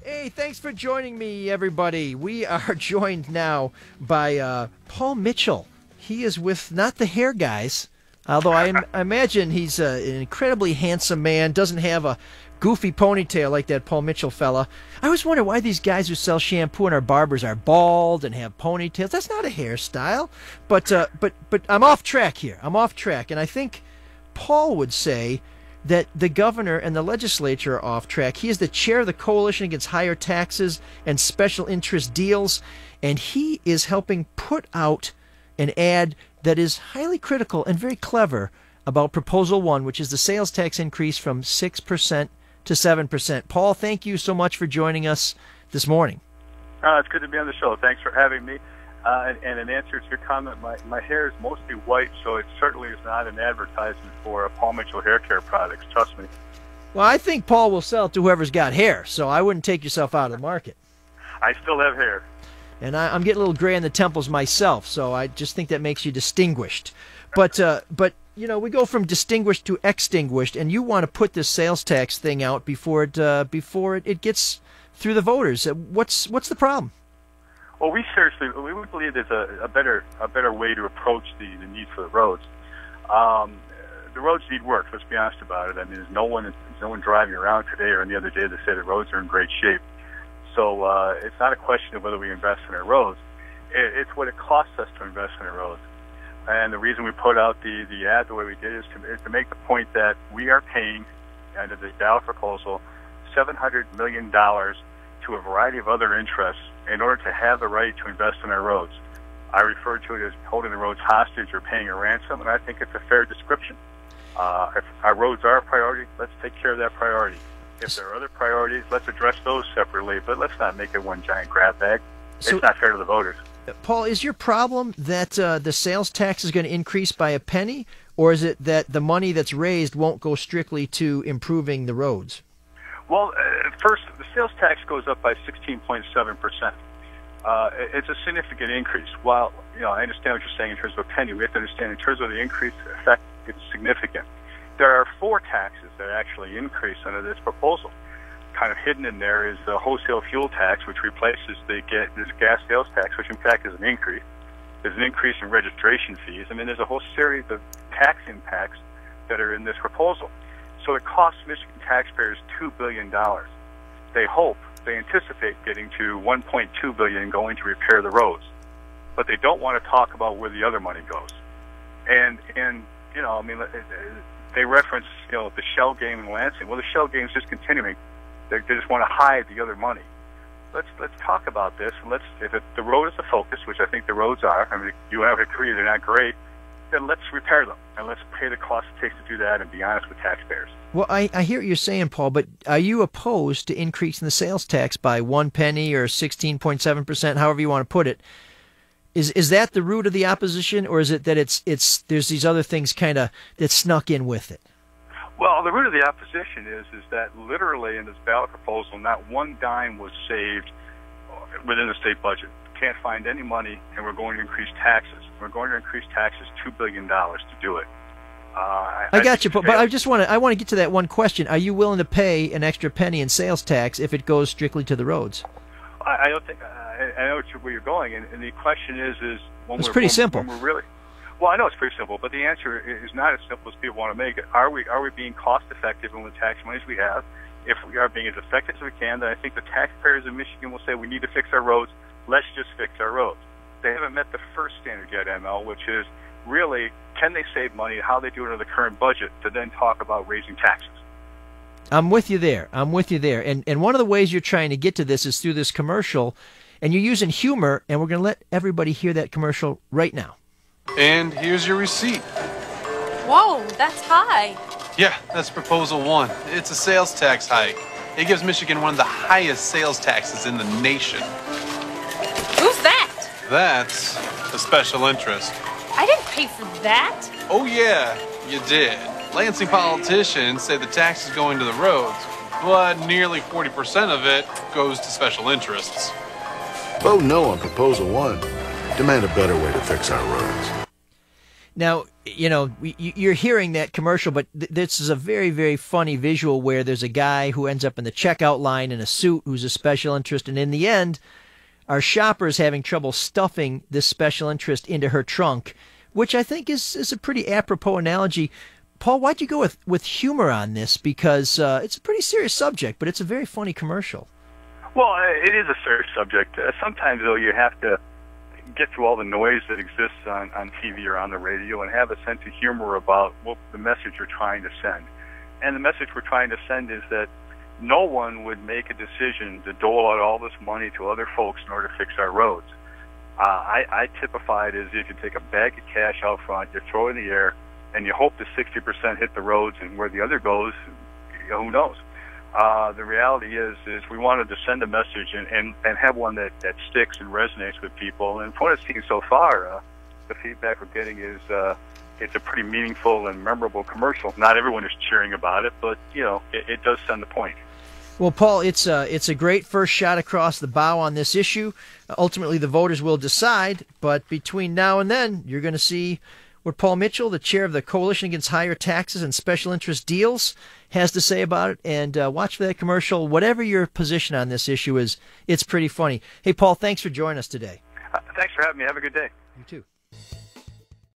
Hey, thanks for joining me, everybody. We are joined now by Paul Mitchell. He is with not the hair guys, although I imagine he's an incredibly handsome man, doesn't have a goofy ponytail like that Paul Mitchell fella. I always wonder why these guys who sell shampoo and our barbers are bald and have ponytails. That's not a hairstyle. But I'm off track here. I'm off track, and I think Paul would say that the governor and the legislature are off track. He is the chair of the Coalition Against Higher Taxes and Special Interest Deals, and he is helping put out an ad that is highly critical and very clever about Proposal 1, which is the sales tax increase from 6% to 7%. Paul, thank you so much for joining us this morning. It's good to be on the show. Thanks for having me. And in answer to your comment, my hair is mostly white, so it certainly is not an advertisement for Paul Mitchell hair care products. Trust me. Well, I think Paul will sell it to whoever's got hair, so I wouldn't take yourself out of the market. I still have hair. And I'm getting a little gray in the temples myself, so I just think that makes you distinguished. But you know, we go from distinguished to extinguished, and you want to put this sales tax thing out before it gets through the voters. What's the problem? Well, we believe there's a better way to approach the need for the roads. The roads need work. Let's be honest about it. I mean, there's no one driving around today or any other day that say the roads are in great shape. So it's not a question of whether we invest in our roads. It's what it costs us to invest in our roads. And the reason we put out the ad the way we did is to make the point that we are paying, under the ballot proposal, $700 million to a variety of other interests in order to have the right to invest in our roads. I refer to it as holding the roads hostage or paying a ransom, and I think it's a fair description. If our roads are a priority, let's take care of that priority. If there are other priorities, let's address those separately, but let's not make it one giant grab bag. It's not fair to the voters. Paul, is your problem that the sales tax is going to increase by a penny, or is it that the money that's raised won't go strictly to improving the roads? Well, first, the sales tax goes up by 16.7%. It's a significant increase. While I understand what you're saying in terms of a penny, we have to understand in terms of the increase effect, it's significant. There are 4 taxes that actually increase under this proposal. Kind of hidden in there is the wholesale fuel tax, which replaces this gas sales tax, which in fact is an increase. There's an increase in registration fees. I mean, there's a whole series of tax impacts that are in this proposal. So it costs Michigan taxpayers $2 billion. They anticipate getting to $1.2 billion going to repair the roads, but they don't want to talk about where the other money goes. And they reference the shell game in Lansing. Well, the shell game is just continuing. They just want to hide the other money. Let's talk about this. And if the road is the focus, which I think the roads are. I mean, you have agree they're not great. Then let's repair them and let's pay the cost it takes to do that and be honest with taxpayers. Well, I hear what you're saying, Paul, but are you opposed to increasing the sales tax by 1 penny or 16.7%, however you want to put it? Is that the root of the opposition, or is it that there's these other things kind of that snuck in with it? Well, the root of the opposition is that literally in this ballot proposal, not one dime was saved within the state budget. Can't find any money, and we're going to increase taxes. We're going to increase taxes $2 billion to do it. I got you, but I want to get to that one question. Are you willing to pay an extra penny in sales tax if it goes strictly to the roads? I don't think I know where you're going, and the question is it's pretty simple. Well, I know it's pretty simple, but the answer is not as simple as people want to make it. Are we being cost effective in the tax monies we have? If we are being as effective as we can, then I think the taxpayers in Michigan will say we need to fix our roads. Let's just fix our roads. They haven't met the first standard yet, ML, which is really, can they save money, how they do it under the current budget, to then talk about raising taxes. I'm with you there. And one of the ways you're trying to get to this is through this commercial, and you're using humor, and we're going to let everybody hear that commercial right now. And here's your receipt. Whoa, that's high. Yeah, that's Proposal 1. It's a sales tax hike. It gives Michigan one of the highest sales taxes in the nation. Who's that? That's the special interest. I didn't pay for that. Oh yeah, you did. Lansing politicians say the tax is going to the roads, but nearly 40% of it goes to special interests. Vote no on Proposal 1. Demand a better way to fix our roads. Now, you're hearing that commercial, but this is a very, very funny visual where there's a guy who ends up in the checkout line in a suit who's a special interest, and in the end, our shopper is having trouble stuffing this special interest into her trunk, which I think is a pretty apropos analogy. Paul, why'd you go with humor on this? Because it's a pretty serious subject, but it's a very funny commercial. Well, it is a serious subject. Sometimes, though, you have to get through all the noise that exists on TV or on the radio and have a sense of humor about what the message you're trying to send. And the message we're trying to send is that no one would make a decision to dole out all this money to other folks in order to fix our roads. I typify it as if you take a bag of cash out front, you throw it in the air, and you hope that 60% hit the roads, and where the other goes, who knows? The reality is we wanted to send a message and have one that sticks and resonates with people. And from what I've seen so far, the feedback we're getting is it's a pretty meaningful and memorable commercial. Not everyone is cheering about it, but it does send the point. Well, Paul, it's a great first shot across the bow on this issue. Ultimately, the voters will decide, but between now and then, you're going to see what Paul Mitchell, the chair of the Coalition Against Higher Taxes and Special Interest Deals, has to say about it. And watch for that commercial. Whatever your position on this issue is, it's pretty funny. Hey, Paul, thanks for joining us today. Thanks for having me. Have a good day. You too.